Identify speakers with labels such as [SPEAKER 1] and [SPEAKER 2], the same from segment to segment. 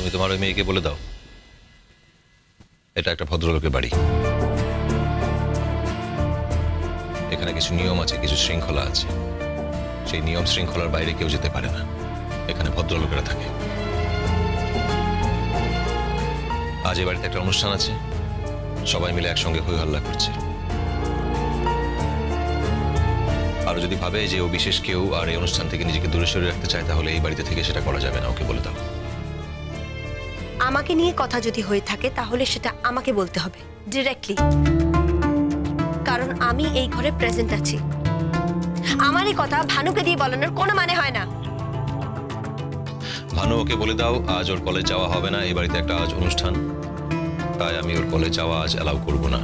[SPEAKER 1] তুমি তোমার ওই মেয়েকে বলে দাও এটা একটা ভদ্রলোকের বাড়ি, এখানে কিছু নিয়ম আছে, কিছু শৃঙ্খলা আছে। সেই নিয়ম শৃঙ্খলার বাইরে কেউ যেতে পারে না, এখানে ভদ্রলোকেরা থাকে। আজ এই বাড়িতে একটা অনুষ্ঠান আছে, সবাই মিলে একসঙ্গে হই হল্লা করছে। আর যদি ভাবে যে ও বিশেষ কেউ আর এই অনুষ্ঠান থেকে নিজেকে দূরে সরিয়ে রাখতে চায়, তাহলে এই বাড়িতে থেকে সেটা করা যাবে না, ওকে বলে দাও।
[SPEAKER 2] আমাকে নিয়ে কথা যদি হয়ে থাকে তাহলে সেটা আমাকে বলতে হবে ডিরেক্টলি, কারণ আমি এই ঘরে প্রেজেন্ট আছি। আমার এই কথা ভানুকে দিয়ে বলানোর কোনো মানে হয় না।
[SPEAKER 1] ভানু, ওকে বলে দাও আজ ওর কলেজ যাওয়া হবে না, এই বাড়িতে একটা আজ অনুষ্ঠান, তাই আমি ওর কলেজ যাওয়া আজ অ্যালাউ করব না।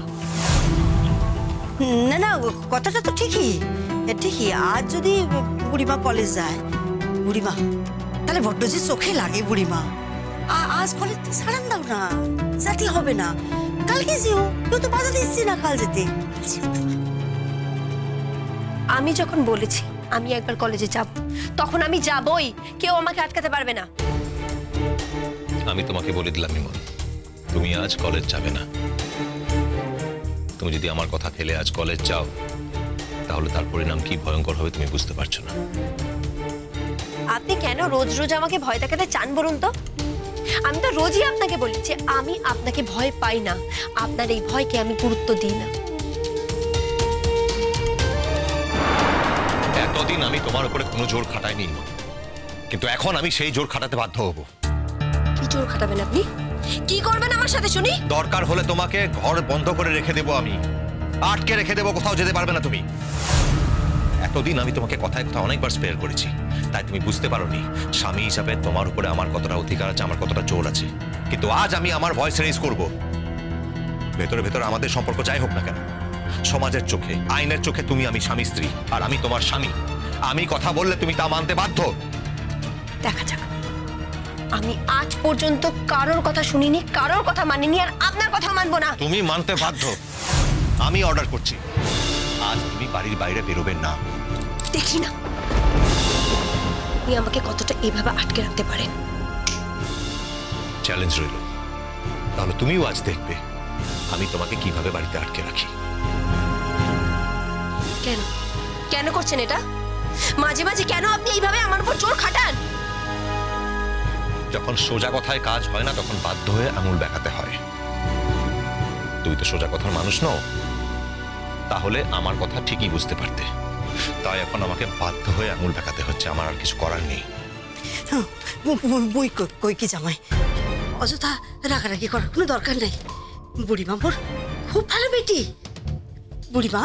[SPEAKER 3] না না, কথাটা তো ঠিকই ঠিকই। আজ যদি বুড়িমা কলেজ যায়, বুড়িমা তাহলে বড্ড যে চোখে লাগে বুড়িমা। আজ কলেজ ছাড়ান দাও না, যেতে হবে না, কালকে যেও, কেউ তো বাধা দিচ্ছি না কাল যেতে।
[SPEAKER 2] আমি যখন বলেছি আমি একবার কলেজে যাব, তখন আমি যাবই, কেউ আমাকে আটকাতে পারবে না।
[SPEAKER 1] আমি তোমাকে বলে দিলাম ইমন, তুমি আজ কলেজ যাবে না। তুমি যদি আমার কথা ফেলে আজ কলেজ যাও, তাহলে তার পরিণাম কি ভয়ঙ্কর হবে তুমি বুঝতে পারছো না।
[SPEAKER 2] আপনি কেন রোজ রোজ আমাকে ভয় দেখাতে চান বলুন তো? আমি তো রোজই আপনাকে বলি যে আমি আপনাকে ভয় পাই না, আপনার এই ভয়কে আমি গুরুত্ব দিই না।
[SPEAKER 1] এতদিন আমি তোমার উপরে কোনো জোর খাটাইনি, কিন্তু এখন আমি সেই জোর খাটাতে বাধ্য হব।
[SPEAKER 2] কি জোর খাটাবেন আপনি? কি করবেন আমার সাথে শুনি?
[SPEAKER 1] দরকার হলে তোমাকে ঘর বন্ধ করে রেখে দেবো, আমি আটকে রেখে দেবো, কোথাও যেতে পারবে না তুমি। এতদিন আমি তোমাকে কথায় কথা অনেকবার স্পেয়ার করেছি, তাই তুমি বুঝতে পারোনি স্বামী হিসাবে তোমার উপরে আমার কতটা অধিকার আছে, আমার কতটা জোর আছে। কিন্তু আজ আমি আমার ভয়েস রেজ করব। ভেতরে ভেতরে আমাদের সম্পর্ক যাই হোক না কেন, সমাজের চোখে আইনের চোখে তুমি আমি স্বামী স্ত্রী, আর আমি তোমার স্বামী। আমি কথা বললে তুমি তা মানতে বাধ্য।
[SPEAKER 2] দেখা যাক। আমি আজ পর্যন্ত কারোর কথা শুনিনি, কারোর কথা মানিনি, আর আপনার কথা মানবো না।
[SPEAKER 1] তুমি মানতে বাধ্য। আমি অর্ডার করছি, আজ তুমি বাড়ির বাইরে বেরোবে না।
[SPEAKER 2] দেখি না আপনি আমাকে কতটা এভাবে আটকে রাখতে পারেন।
[SPEAKER 1] চ্যালেঞ্জ রইল, তাহলে তুমিও আজ দেখবে আমি তোমাকে কিভাবে বাড়িতে আটকে রাখি।
[SPEAKER 2] কেন কেন করছেন এটা? মাঝে মাঝে কেন আপনি এইভাবে আমার উপর জোর খাটান?
[SPEAKER 1] যখন সোজা কথায় কাজ হয় না, তখন বাধ্য হয়ে আঙুল দেখাতে হয়। তুই তো সোজা কথার মানুষ নও, তাহলে আমার কথা ঠিকই বুঝতে পারতে। তাই এখন আমাকে বাধ্য হয়ে আঙুল দেখাতে হচ্ছে, আমার আর কিছু করার নেই।
[SPEAKER 3] বই কই কি জামাই, অযথা রাগারাগি করার কোনো দরকার নেই। বুড়িমা মোর খুব ভালো বেটি। বুড়িমা,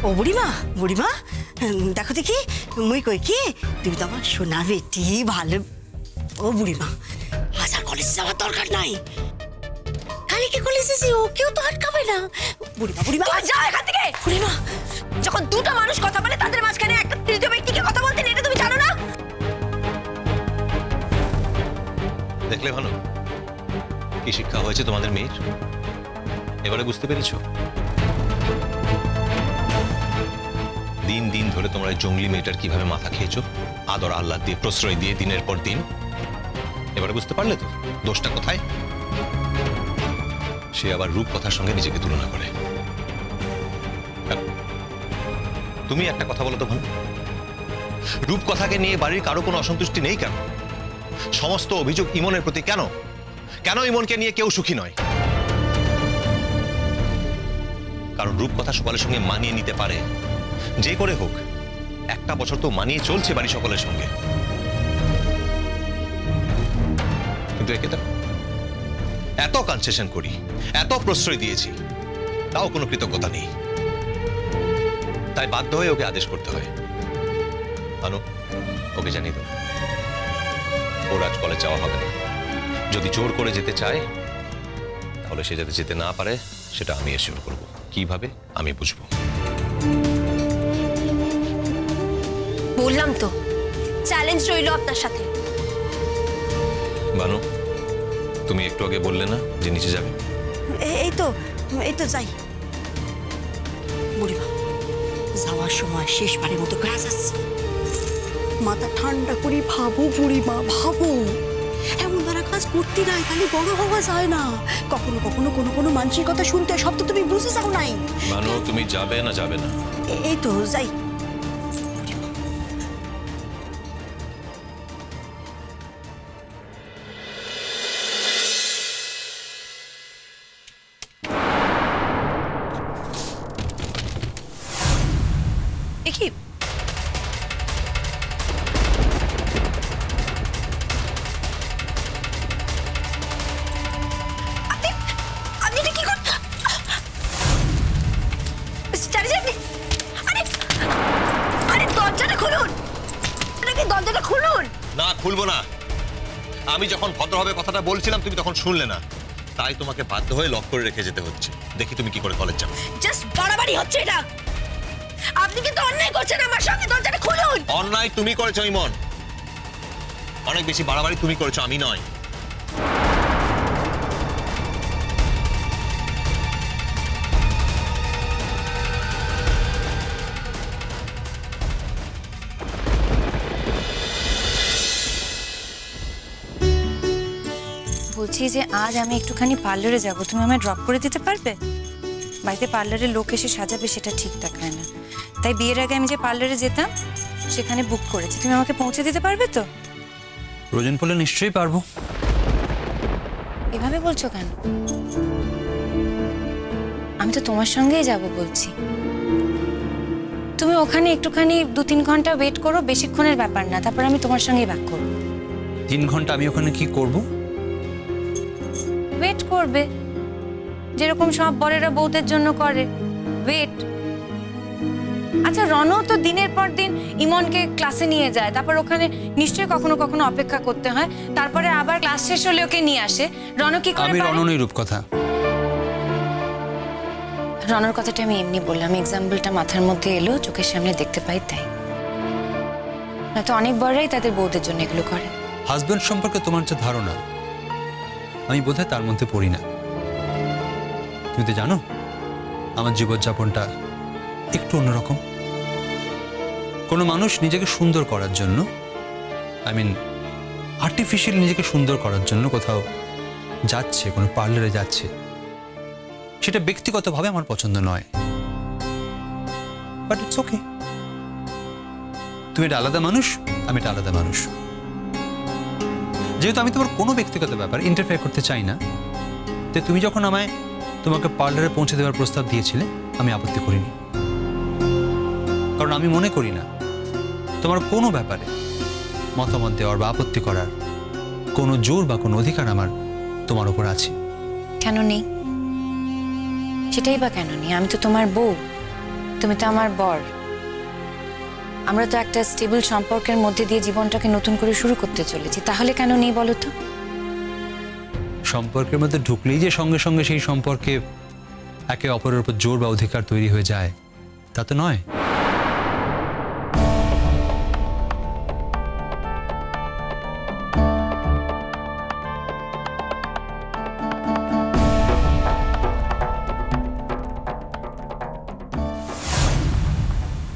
[SPEAKER 3] ও বুড়িমা, বুড়িমা দেখো দেখি মুই কই কি, তুমি তো আমার সোনা বেটি, ভালো। ও বুড়িমা, আজ আর কলেজে যাওয়ার দরকার নাই, কালকে কলেজে যে ও কেউ তো আটকাবে না। বুড়িমা, বুড়িমা
[SPEAKER 2] যাও এখান থেকে।
[SPEAKER 3] বুড়িমা,
[SPEAKER 2] যখন দুটো মানুষ কথা বলে তাদের মাঝখানে একটা তৃতীয় ব্যক্তিকে কথা বলতে নেই, এটা তুমি জানো না?
[SPEAKER 1] দেখলে ভালো কি শিক্ষা হয়েছে তোমাদের মেয়ের, এবারে বুঝতে পেরেছো? দিন দিন ধরে তোমরা জঙ্গলি মেয়েটার কিভাবে মাথা খেয়েছো, আদর আল্লাহ দিয়ে প্রশ্রয় দিয়ে দিনের পর দিন। এবারে বুঝতে পারলে তো দোষটা কোথায়? সে আবার রূপ কথার সঙ্গে নিজেকে তুলনা করে। তুমি একটা কথা বলো তো ভানু, রূপ কথাকে নিয়ে বাড়ির কারো কোনো অসন্তুষ্টি নেই কেন? সমস্ত অভিযোগ ইমনের প্রতি কেন? কেন ইমনকে নিয়ে কেউ সুখী নয়? কারণ রূপ কথা সকলের সঙ্গে মানিয়ে নিতে পারে, যে করে হোক। একটা বছর তো মানিয়ে চলছে বাড়ি সকলের সঙ্গে, কিন্তু একে দেখো, এত কনসেশন করি, এত প্রশ্রয় দিয়েছি, তাও কোনো কৃতজ্ঞতা নেই। তাই বাধ্য হয়ে ওকে আদেশ করতে হয়। আনো, ওকে জানিয়ে দাও ওর আজ কলেজ যাওয়া হবে না। যদি জোর করে যেতে চায়, তাহলে সে যাতে যেতে না পারে সেটা আমি এশিওর করব। কিভাবে আমি বুঝবো।
[SPEAKER 2] বললাম তো, চ্যালেঞ্জ রইল আপনার সাথে।
[SPEAKER 1] বানু, তুমি একটু আগে বললে না যে নিচে যাবে?
[SPEAKER 3] এই তো যাই। বুড়িমা, যাওয়ার সময় শেষবারের মতো কাজ আছে, মাথা ঠান্ডা করে ভাবো বুড়িমা, ভাবো এমন ধরা কাজ করতে নাই, তাহলে বড় হওয়া যায় না। কখনো কখনো কোনো কোনো মানুষের কথা শুনতে সব তো তুমি বুঝে যাও নাই।
[SPEAKER 1] মানু, তুমি যাবে না যাবে না?
[SPEAKER 3] এই তো যাই।
[SPEAKER 2] কি
[SPEAKER 1] না, খুলবো না। আমি যখন ভদ্রভাবে কথাটা বলছিলাম তুমি তখন শুনলে না, তাই তোমাকে বাধ্য হয়ে লক করে রেখে যেতে হচ্ছে। দেখি তুমি কি করে কলেজ যাও।
[SPEAKER 2] জাস্ট বাড়াবাড়ি হচ্ছে এটা। আপনি কিন্তু অন্যায় করছেন আমার সঙ্গে, দরজাটা খুলুন।
[SPEAKER 1] অন্যায় তুমি করেছো ইমন, অনেক বেশি বাড়াবাড়ি তুমি করেছো, আমি নয়।
[SPEAKER 4] বলছি যে আজ আমি একটুখানি পার্লারে যাব, তুমি আমায় ড্রপ করে দিতে পারবে? বাড়িতে পার্লারে লোক এসে সাজাবে সেটা ঠিক দেখায় না, তাই বিয়ের আগে আমি যে পার্লারে যেতাম সেখানে বুক করেছি। তুমি আমাকে পৌঁছে দিতে পারবে তো?
[SPEAKER 5] প্রয়োজন পড়লে নিশ্চয়ই পারবো।
[SPEAKER 4] এভাবে বলছো কেন? আমি তো তোমার সঙ্গেই যাব বলছি। তুমি ওখানে একটুখানি 2-3 ঘন্টা ওয়েট করো, বেশিক্ষণের ব্যাপার না, তারপর আমি তোমার সঙ্গেই ব্যাক করবো।
[SPEAKER 5] 3 ঘন্টা আমি ওখানে কি করব?
[SPEAKER 4] ওয়েট করবে, যেরকম সব বরেরা বউদের জন্য করে, ওয়েট। আচ্ছা, রনও তো দিনের পর দিন ইমনকে ক্লাসে নিয়ে যায়, তারপর ওখানে নিশ্চয়ই কখনো কখনো অপেক্ষা করতে হয়, তারপরে আবার ক্লাস শেষ হলে ওকে নিয়ে আসে। রন কি করে?
[SPEAKER 5] আমি রননই রূপকথা।
[SPEAKER 4] রনর কথাটা আমি এমনি বললাম, এক্সাম্পলটা মাথার মধ্যে এলো, চোখের সামনে দেখতে পাই তাই। নয়তো অনেক বড়রাই তাদের বউদের জন্য এগুলো করে।
[SPEAKER 5] হাজবেন্ড সম্পর্কে তোমার যে ধারণা, আমি বোধহয় তার মধ্যে পড়ি না। তুমি তো জানো আমার জীবনযাপনটা একটু অন্যরকম। কোনো মানুষ নিজেকে সুন্দর করার জন্য, আর্টিফিশিয়াল নিজেকে সুন্দর করার জন্য কোথাও যাচ্ছে, কোনো পার্লারে যাচ্ছে, সেটা ব্যক্তিগতভাবে আমার পছন্দ নয়। But it's okay. তুমি একটা আলাদা মানুষ, আমি একটা আলাদা মানুষ। যেহেতু আমি তোমার কোনো ব্যক্তিগত ব্যাপার ইন্টারফেয়ার করতে চাই না, তাই তুমি যখন আমায় তোমাকে পার্লারে পৌঁছে দেওয়ার প্রস্তাব দিয়েছিলে আমি আপত্তি করিনি। কারণ আমি মনে করি না তোমার কোনো ব্যাপারে মতামত দেওয়ার বা আপত্তি করার কোনো জোর বা কোনো অধিকার আমার তোমার উপর আছে।
[SPEAKER 4] কেন নেই? সেটাই বা কেন নেই? আমি তো তোমার বউ, তুমি তো আমার বর। আমরা তো একটা স্টেবল সম্পর্কের মধ্যে দিয়ে জীবনটাকে নতুন করে শুরু করতে চলেছি, তাহলে কেন নেই বলো তো?
[SPEAKER 5] সম্পর্কের মধ্যে ঢুকলেই যে সঙ্গে সঙ্গে সেই সম্পর্কে একে অপরের উপর জোর বা অধিকার তৈরি হয়ে যায় তা তো নয়।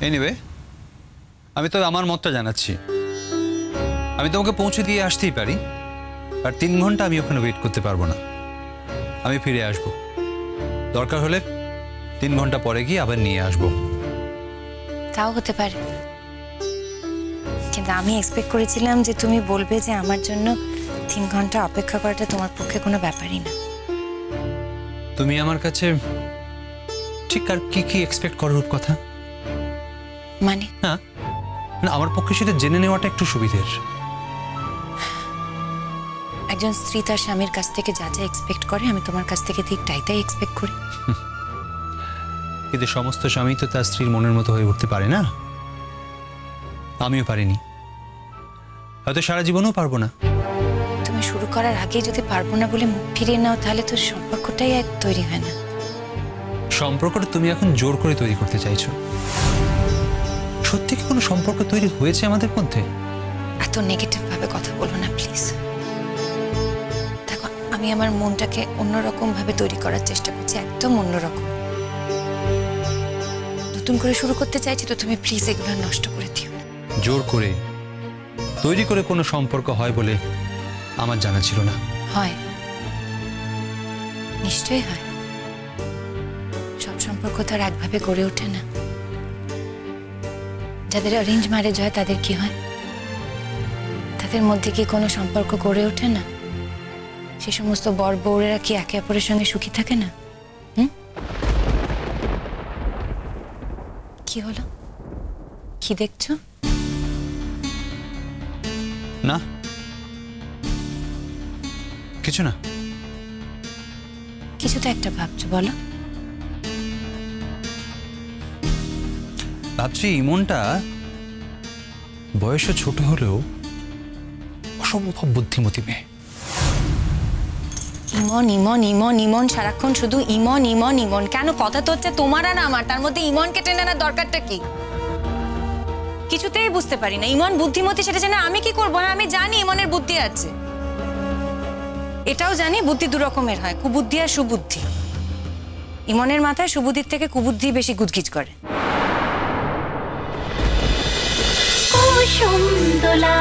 [SPEAKER 5] এনিওয়ে, আমি তো আমার মতটা জানাচ্ছি। আমি তোমাকে পৌঁছে দিয়ে আসতেই পারি, আর 3 ঘন্টা আমি ওখানে ওয়েট করতে পারবো না। আমি ফিরে আসব, দরকার হলে 3 ঘন্টা পরে গিয়ে আবার নিয়ে আসব।
[SPEAKER 4] তাও হতে পারে, কিন্তু আমি এক্সপেক্ট করেছিলাম যে তুমি বলবে যে আমার জন্য 3 ঘন্টা অপেক্ষা করাটা তোমার পক্ষে কোনো ব্যাপারই না।
[SPEAKER 5] তুমি আমার কাছে ঠিক আর কি কি এক্সপেক্ট করার কথা?
[SPEAKER 4] মানে
[SPEAKER 5] না, আমার পক্ষে সেটা জেনে নেওয়াটা একটু সুবিধের।
[SPEAKER 4] একজন স্ত্রী তার স্বামীর কাছ থেকে যা যা এক্সপেক্ট করে আমি তোমার কাছ থেকে ঠিক তাই এক্সপেক্ট করি।
[SPEAKER 5] কিন্তু সমস্ত স্বামী তো তার স্ত্রীর মনের মতো হয়ে উঠতে পারে না। আমিও পারিনি, হয়তো সারা জীবনও পারবো না।
[SPEAKER 4] তুমি শুরু করার আগে যদি পারবো না বলে মুখ ফিরিয়ে নাও, তাহলে তো সম্পর্কটাই আর তৈরি হয় না।
[SPEAKER 5] সম্পর্কটা তুমি এখন জোর করে তৈরি করতে চাইছো। সত্যি কি কোনো সম্পর্ক তৈরি হয়েছে আমাদের মধ্যে?
[SPEAKER 4] এত নেগেটিভ ভাবে কথা বলো না প্লিজ। দেখো, আমি আমার মনটাকে অন্যরকম ভাবে তৈরি করার চেষ্টা করছি, একদম অন্যরকম। নতুন করে শুরু করতে চাইছি, তো তুমি প্লিজ এগুলো নষ্ট করে দিও না।
[SPEAKER 5] জোর করে তৈরি করে কোনো সম্পর্ক হয় বলে আমার জানা ছিল না।
[SPEAKER 4] হয়, নিশ্চয়ই হয়। সব সম্পর্ক তো আর একভাবে গড়ে ওঠে না। যাদের অ্যারেঞ্জ ম্যারেজ হয় তাদের কি হয়? তাদের মধ্যে কি কোনো সম্পর্ক গড়ে ওঠে না? সে সমস্ত বর বউরেরা কি একে অপরের সঙ্গে সুখী থাকে না? কি হলো, কি দেখছো?
[SPEAKER 5] না, কিছু না।
[SPEAKER 4] কিছু তো একটা ভাবছো, বলো।
[SPEAKER 5] ভাবছি ইমনটা বয়সে ছোট হলেও অসম্ভব বুদ্ধিমতী মেয়ে।
[SPEAKER 4] ইমন ইমন ইমন ইমন, সারাক্ষণ শুধু ইমন ইমন ইমন। কেন? কথা তো হচ্ছে তোমার আর আমার, তার মধ্যে ইমনকে টেনে আনার দরকারটা কি? কিছুতেই বুঝতে পারি না। ইমন বুদ্ধিমতী সেটা জানে, আমি কি করবো? হ্যাঁ, আমি জানি ইমনের বুদ্ধি আছে, এটাও জানি বুদ্ধি দু রকমের হয়, কুবুদ্ধি আর সুবুদ্ধি। ইমনের মাথায় সুবুদ্ধির থেকে কুবুদ্ধি বেশি গুজগিজ করে।
[SPEAKER 6] কুসুম দোলা।